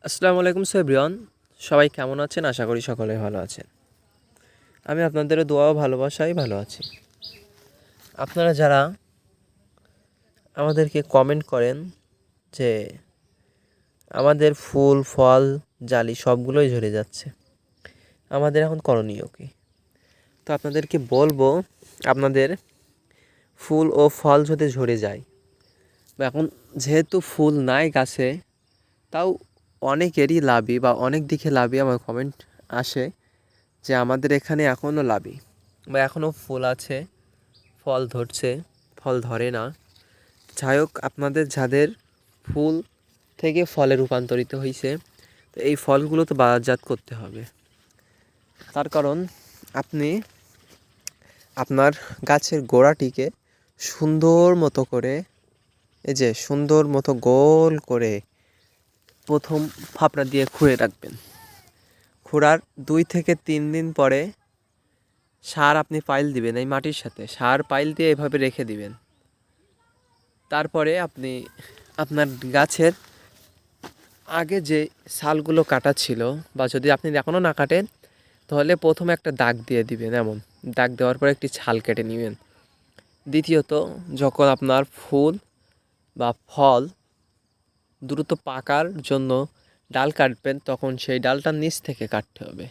আসসালামু আলাইকুম এভরিওয়ান, সবাই কেমন আছেন? আশা করি সকলে ভালো আছেন। আমি আপনাদের দোয়া ও ভালোবাসায় ভালো আছি। আপনারা যারা আমাদেরকে কমেন্ট করেন যে আমাদের ফুল ফল জালি সবগুলোই ঝরে যাচ্ছে, আমাদের এখন করণীয় কী? তো আপনাদেরকে বলবো, আপনাদের ফুল ও ফল যদি ঝরে যায় বা এখন যেহেতু ফুল নাই গাছে, তাও অনেকেরই লাভই বা অনেক দিকে লাভই আমার কমেন্ট আসে যে আমাদের এখানে এখনও লাভি বা এখনও ফুল আছে, ফল ধরছে, ফল ধরে না। যাই হোক, আপনাদের যাদের ফুল থেকে ফলে রূপান্তরিত হয়েছে, তো এই ফলগুলো তো বাজারজাত করতে হবে। তার কারণ আপনি আপনার গাছের গোড়াটিকে সুন্দর মতো করে, এই যে সুন্দর মতো গোল করে প্রথম ফাপড়া দিয়ে খুঁড়ে রাখবেন। খোঁড়ার 2 থেকে 3 দিন পরে সার আপনি পাইল দিবেন, এই মাটির সাথে সার পাইল দিয়ে এভাবে রেখে দিবেন। তারপরে আপনি আপনার গাছের আগে যে ছালগুলো কাটা ছিল, বা যদি আপনি এখনও না কাটেন তাহলে প্রথমে একটা দাগ দিয়ে দিবেন। এমন দাগ দেওয়ার পরে একটি ছাল কেটে নেবেন। দ্বিতীয়ত, যখন আপনার ফুল বা ফল দ্রুত পাকার জন্য ডাল কাটবেন, তখন সেই ডালটা নিচ থেকে কাটতে হবে।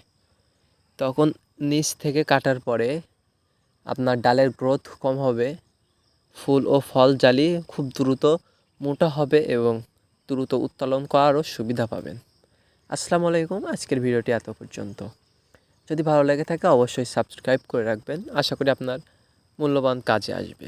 তখন নিচ থেকে কাটার পরে আপনার ডালের গ্রোথ কম হবে, ফুল ও ফল জালি খুব দ্রুত মোটা হবে এবং দ্রুত উত্তোলন করারও সুবিধা পাবেন। আসসালামু আলাইকুম, আজকের ভিডিওটি এত পর্যন্ত। যদি ভালো লেগে থাকে অবশ্যই সাবস্ক্রাইব করে রাখবেন। আশা করি আপনার মূল্যবান কাজে আসবে।